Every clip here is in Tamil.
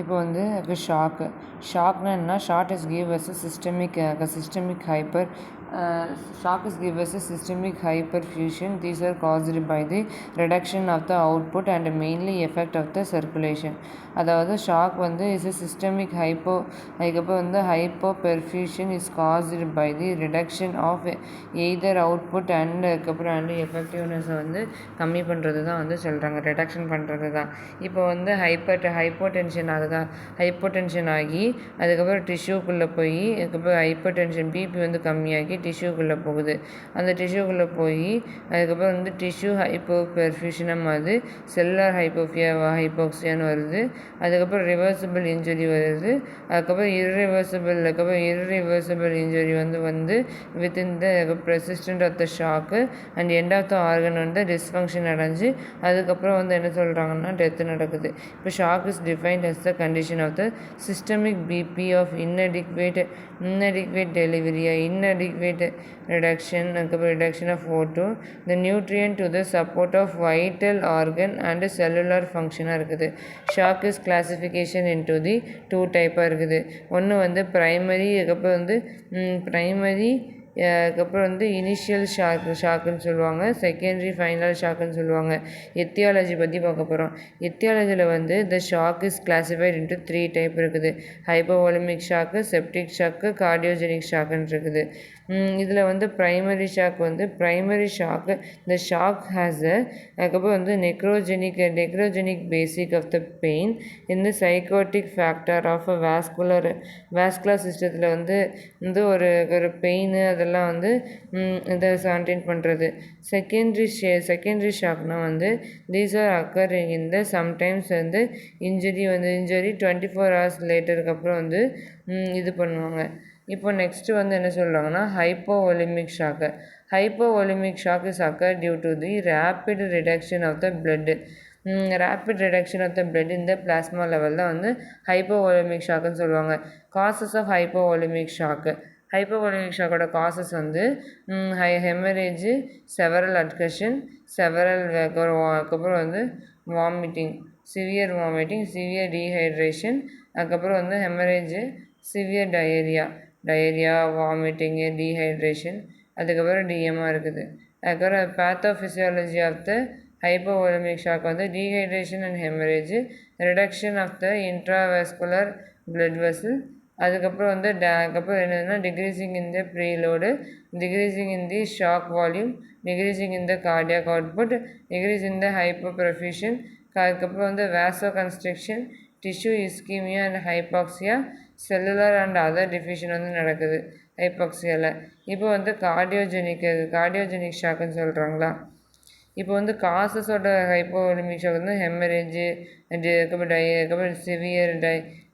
இப்போ வந்து ஷாக்னா என்ன? Shock is give us systemic hyper shock is given as a systemic hyperfusion. These are caused by the reduction of the output and mainly effect of the circulation. அதாவது ஷாக் வந்து இஸ் a systemic அதுக்கப்புறம் வந்து hypoperfusion is caused by the reduction of either output and அதுக்கப்புறம் and effectiveness வந்து கம்மி பண்ணுறது தான் வந்து சொல்கிறாங்க, ரிடக்ஷன் பண்ணுறது தான். இப்போ வந்து ஹைப்போடென்ஷன் ஆகி அதுக்கப்புறம் டிஷ்யூக்குள்ளே போய் அதுக்கப்புறம் ஹைப்போடென்ஷன் பிபி வந்து கம்மியாகி டிஷ்யூக்குள்ளே போகுது. அந்த டிஷ்யூக்குள்ளே போய் அதுக்கப்புறம் வந்து டிஷ்யூ ஹைப்போபெர்ஃபியூஷனாக மாறுது, செல்லுலார் ஹைப்போக்சியான்னு வருது. அதுக்கப்புறம் ரிவர்சிபிள் இன்ஜுரி வருது. அதுக்கப்புறம் இர்ரிவர்சிபிள் இன்ஜுரி வந்து within the persistent of the shock and end of the organ வந்து டிஸ்ஃபங்க்ஷன் அடைஞ்சு அதுக்கப்புறம் வந்து என்ன சொல்கிறாங்கன்னா டெத்து நடக்குது. இப்போ shock is defined as the condition of the systemic BP of inadequate delivery, inadequate reduction of O2, the nutrient to the support of vital organ and cellular function இருக்குது. Shock is classification into the 2 டைப்பாக இருக்குது. ஒன்று வந்து ப்ரைமரி, அதுக்கப்புறம் வந்து அதுக்கப்புறம் வந்து இனிஷியல் ஷாக்குன்னு சொல்லுவாங்க, செகண்டரி ஃபைனல் ஷாக்குன்னு சொல்லுவாங்க. எத்தியாலஜி பற்றி பார்க்க போகிறோம். எத்தியாலஜியில் வந்து the shock is classified into 3 type இருக்குது. Hypovolemic shock, septic shock, cardiogenic ஷாக்குன்னு இருக்குது. இதில் வந்து primary shock the shock has அதுக்கப்புறம் வந்து neurogenic basic of the pain இந்த சைக்கோட்டிக் ஃபேக்டர் ஆஃப் வாஸ்குலர் சிஸ்டத்தில் வந்து ஒரு பெயின் அதெல்லாம் வந்து இதை கண்டெயின் பண்ணுறது. செகண்டரி ஷாக்னா வந்து தீஸ் ஆர் அக்கரிங் இந்த சம்டைம்ஸ் வந்து இன்ஜுரி 24 hours லேட்டருக்கு அப்புறம் வந்து இது பண்ணுவாங்க. இப்போ நெக்ஸ்ட்டு வந்து என்ன சொல்கிறாங்கன்னா hypovolemic shock is occur due to the rapid reduction of the blood. இந்த பிளாஸ்மா லெவல் தான் வந்து ஹைப்போவாலமிக் ஷாக்குன்னு சொல்லுவாங்க. காசஸ் ஆஃப் ஹைப்போவாலமிக் ஷாக்கோட காசஸ் வந்து ஹெமரேஜு, செவரல் அட்கஷன், அதுக்கப்புறம் வந்து சிவியர் வாமிட்டிங், சிவியர் டீஹைட்ரேஷன், அதுக்கப்புறம் வந்து haemorrhage, severe diarrhoea, vomiting, dehydration, அதுக்கப்புறம் டிஎம்மாக இருக்குது. அதுக்கப்புறம் pathophysiology of the hypovolemic shock வந்து dehydration and haemorrhage, reduction of the intravascular blood vessel, அதுக்கப்புறம் வந்து அதுக்கப்புறம் என்னதுன்னா decreasing in the preload, decreasing in the shock volume, decreasing in the cardiac output, decrease in the hypoperfusion, அதுக்கப்புறம் வந்து vasoconstriction, tissue ischaemia and hypoxia, cellular and other diffusion வந்து நடக்குது ஹைபாக்சியாவில். இப்போ வந்து கார்டியோஜெனிக் ஷாக்குன்னு சொல்கிறாங்களா. இப்போ வந்து காசஸோட ஹைப்போவாலமிக் ஷாக் வந்து ஹெமரேஜு, அதுக்கப்புறம் சிவியர்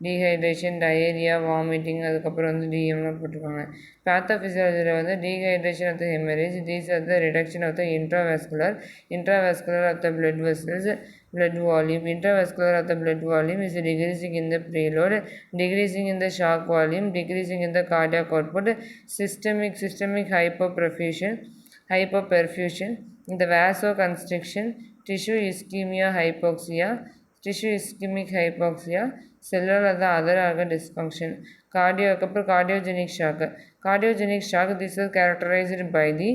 டீஹைட்ரேஷன், டயரியா, வாமிட்டிங், அதுக்கப்புறம் வந்து டிஎம்லாம் போட்டிருக்காங்க. பேத்தோஃபிசியாலஜியில் வந்து dehydration of the haemorrhage, these are the reduction of the intravascular of the blood vessels, blood volume. Intravascular of the blood volume is decreasing in the preload, decreasing in the shock volume, decreasing in the cardiac output. Systemic hypoperfusion, the vasoconstriction, tissue ischemic hypoxia, cellular the other organ dysfunction. Cardiogenic shock, this is characterized by the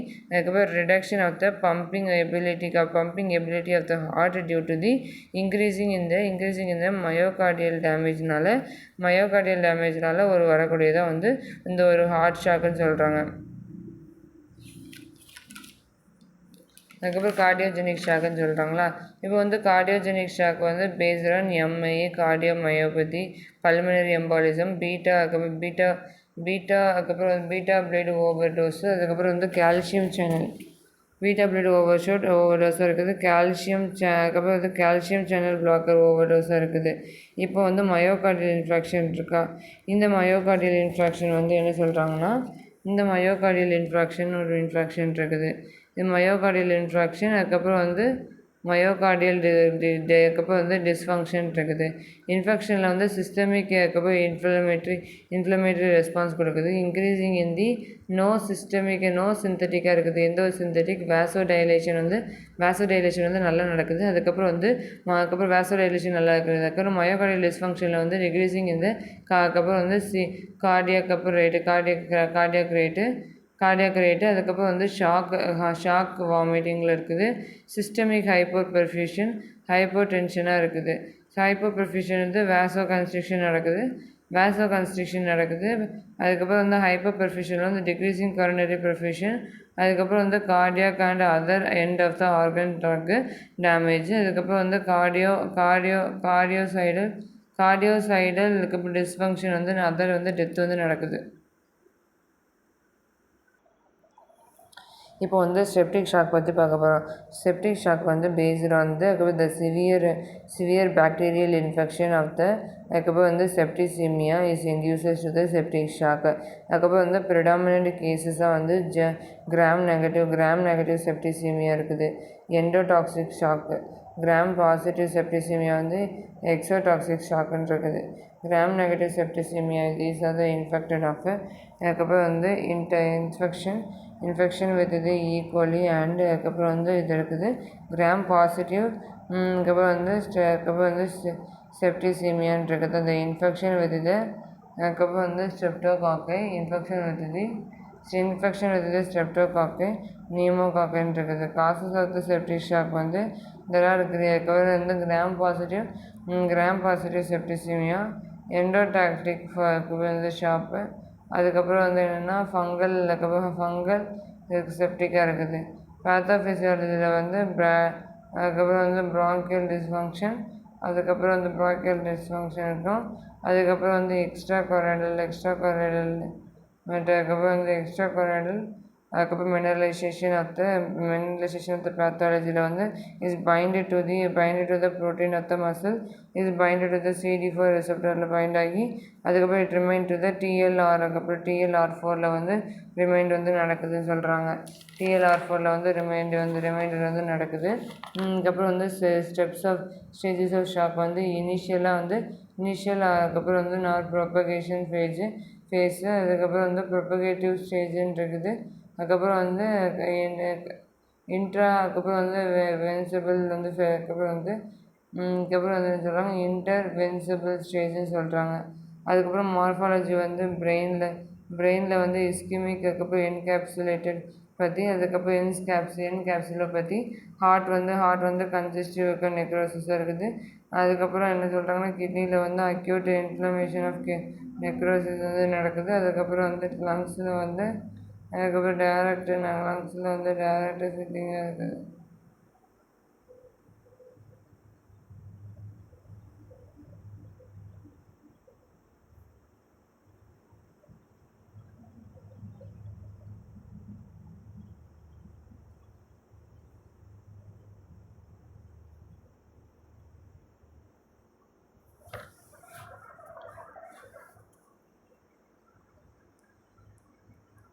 reduction of the pumping ability of the heart due to the increasing in the myocardial damageனால ஒரு வரக்கூடியதான் வந்து இந்த ஒரு ஹார்ட் ஷாக்குன்னு சொல்கிறாங்க. அதுக்கப்புறம் கார்டியோஜெனிக் ஷாக்குன்னு சொல்கிறாங்களா. இப்போ வந்து கார்டியோஜெனிக் ஷாக் வந்து based on MIA, cardiomyopathy, pulmonary embolism, அதுக்கப்புறம் பீட்டா பிளட் ஓவர்டோஸு, அதுக்கப்புறம் வந்து கால்சியம் சேனல் பீட்டா பிளட் ஓவர்டோஸாக இருக்குது, அதுக்கப்புறம் வந்து கால்சியம் சேனல் பிளாக்கர் ஓவர்டோஸாக இருக்குது. இப்போ வந்து மயோகார்டியல் இன்ஃப்ராக்ஷன் இருக்கா. இந்த மயோகார்டியல் இன்ஃப்ராக்ஷன் வந்து என்ன சொல்கிறாங்கன்னா இந்த மயோகார்டியல் இன்ஃப்ராக்ஷன் ஒரு இன்ஃப்ராக்ஷன் இருக்குது. இது மயோகார்டியல் இன்ஃப்ராக்ஷன். அதுக்கப்புறம் வந்து மயோகார்டியல் அதுக்கப்புறம் வந்து டிஸ்ஃபங்க்ஷன் இருக்குது. இன்ஃபெக்ஷனில் வந்து சிஸ்டமிக் அதுக்கப்புறம் இன்ஃப்ளமேட்டரி ரெஸ்பான்ஸ் கொடுக்குது. இன்க்ரீஸிங் இன் தி நோ சிந்தட்டிக்காக இருக்குது. எந்த ஒரு சிந்தட்டிக் வேசோடைலேஷன் வந்து நல்லா நடக்குது. அதுக்கப்புறம் வந்து வேசோடைலேஷன் நல்லா இருக்குது. அதுக்கப்புறம் மயோகார்டியல் டிஸ்ஃபங்க்ஷனில் வந்து டிக்ரீஸிங் இந்த அதுக்கப்புறம் வந்து கார்டியாக் ரேட்டு அதுக்கப்புறம் வந்து ஷாக் வாமிட்டிங்கில் இருக்குது. சிஸ்டமிக் ஹைப்போடென்ஷனாக இருக்குது. ஹைப்போபர்ஃபியூஷன் வந்து வேசோ கன்ஸ்ட்ரிக்ஷன் நடக்குது. அதுக்கப்புறம் வந்து ஹைப்போபர்ஃபியூஷனில் வந்து டிக்ரீஸிங் கொரோனரி பர்ஃபியூஷன். அதுக்கப்புறம் வந்து cardiac and other end of the organ damage. அதுக்கப்புறம் வந்து கார்டியோசைடல் அதுக்கப்புறம் டிஸ்ஃபங்க்ஷன் வந்து அதர் வந்து டெத் வந்து நடக்குது. இப்போ வந்து செப்டிக் ஷாக் பற்றி பார்க்க போகிறோம். செப்டிக் ஷாக் வந்து பேஸ்டு வந்து அதுக்கப்புறம் the severe bacterial infection of the அதுக்கப்புறம் வந்து septicaemia is induces to the septic shock. அதுக்கப்புறம் வந்து ப்ரிடாமினன்ட் கேசஸாக வந்து கிராம் நெகட்டிவ் செப்டிசிமியா இருக்குது. Endotoxic shock. Gram positive septicaemia வந்து எக்ஸோடாக்சிக் ஷாக்குன்னு இருக்குது. Gram negative septicaemia these are the infected of. அதுக்கப்புறம் வந்து இன்ஃபெக்ஷன் வித் இது ஈக்குவலி அண்ட் அதுக்கப்புறம் வந்து இது இருக்குது. கிராம் பாசிட்டிவ் அதுக்கப்புறம் வந்து செப்டிசிமியான்னு இருக்குது. அந்த இன்ஃபெக்ஷன் வித் இது அதுக்கப்புறம் வந்து ஸ்ட்ரெப்டோகாக்கை இன்ஃபெக்ஷன் வித் ஸ்ட்ரெப்டோகாக்கை நியூமோகாக்கைன்னு இருக்குது. Causes of the septic shock வந்து இதெல்லாம் இருக்குது. அதுக்கப்புறம் வந்து கிராம் பாசிட்டிவ் செப்டிசிமியா எண்டோடாக்டிக் வந்து ஷாப்பு. அதுக்கப்புறம் வந்து என்னென்னா ஃபங்கல் செப்டிக்காக இருக்குது. பேத்தோஃபிசியாலஜியில் வந்து அதுக்கப்புறம் வந்து ப்ராங்கியல் டிஸ்ஃபங்க்ஷன் இருக்கும். அதுக்கப்புறம் வந்து எக்ஸ்ட்ரா கொராய்டல் அதுக்கப்புறம் மினரலைசேஷன் ஆஃப் த பேத்தாலஜியில் வந்து is binded to the protein of the muscle binded to the CD4 ரிசெப்டரில் பைண்ட் ஆகி அதுக்கப்புறம் it remind to the TLR அதுக்கப்புறம் TLR4 வந்து ரிமைண்ட் வந்து நடக்குதுன்னு சொல்கிறாங்க. TLR4 வந்து ரிமைண்டர் வந்து நடக்குது. அதுக்கப்புறம் வந்து ஸ்டேஜஸ் ஆஃப் ஷாக் வந்து இனிஷியல் அதுக்கப்புறம் வந்து ப்ரொபகேஷன் ஃபேஸு அதுக்கப்புறம் வந்து ப்ரொபகேட்டிவ் ஸ்டேஜுன்னு இருக்குது. அதுக்கப்புறம் வந்து அதுக்கப்புறம் வந்து வென்சிபிள் வந்து அதுக்கப்புறம் வந்து என்ன சொல்கிறாங்க இன்டர்வென்சிபிள் ஸ்டேஜ்னு சொல்கிறாங்க. அதுக்கப்புறம் மார்ஃபாலஜி வந்து பிரெயினில் வந்து இஸ்கிமிக் அதுக்கப்புறம் என்கேப்சுலேட்டட் பற்றி அதுக்கப்புறம் என்கேப்சுலை பற்றி ஹார்ட் வந்து கன்ஜஸ்டிவ் நெக்ரோசிஸாக இருக்குது. அதுக்கப்புறம் என்ன சொல்கிறாங்கன்னா கிட்னியில் வந்து அக்யூட் இன்ஃப்ளமேஷன் ஆஃப் நெக்ரோசிஸ் வந்து நடக்குது. அதுக்கப்புறம் வந்து லங்ஸில் வந்து அதுக்கப்புறம் லங்ஸில் வந்து டைரக்ட் ஃபில்லிங்காக இருக்குது.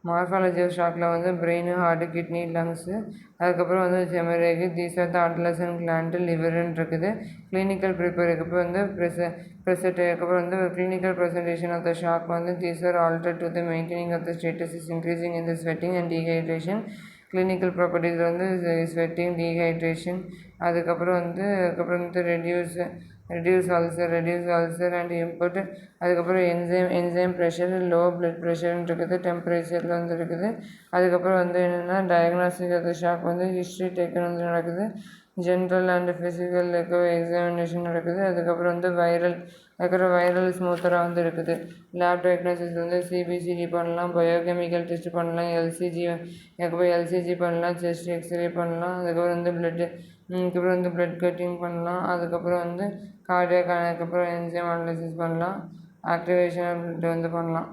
மார்ஃபாலஜி ஆஃப் ஷாக்கில் வந்து பிரெயின், ஹார்ட்டு, கிட்னி, லங்ஸு அதுக்கப்புறம் வந்து haemorrhage these are the adrenal gland லிவருன்னு இருக்குது. கிளினிக்கல் அதுக்கப்புறம் வந்து அதுக்கப்புறம் வந்து clinical presentation of the shock வந்து these are altered to the maintaining of the status is increasing in the sweating and dehydration. Clinical properties வந்து ஸ்வெட்டிங், டீஹைட்ரேஷன் அதுக்கப்புறம் வந்து ரெடியூஸ் அல்சர் அண்ட் இம்போர்ட் அதுக்கப்புறம் என்சைம் ப்ரெஷர், லோ பிளட் ப்ரெஷர்னு இருக்குது. டெம்பரேச்சரில் வந்து இருக்குது. அதுக்கப்புறம் வந்து என்னென்னா டயக்னாஸ்டிக் ஆஃப் த ஷாக் வந்து ஹிஸ்ட்ரி டேக்கன் வந்து நடக்குது. ஜென்ரல் அண்ட் ஃபிசிக்கல் எக்ஸாமினேஷன் நடக்குது. அதுக்கப்புறம் வந்து வைரல் ஸ்மூத்தராக வந்து இருக்குது. லேப் டயக்னோசிஸ் வந்து CBCD பண்ணலாம், பயோகெமிக்கல் டெஸ்ட் பண்ணலாம், எல்சிஜி பண்ணலாம், செஸ்ட் எக்ஸ்ரே பண்ணலாம். அதுக்கப்புறம் வந்து பிளட் கட்டிங் பண்ணலாம். அதுக்கப்புறம் வந்து கார்டியாக் அதுக்கப்புறம் என்சைம் அனாலிசிஸ் பண்ணலாம், ஆக்டிவேஷன் பிளட் வந்து பண்ணலாம்.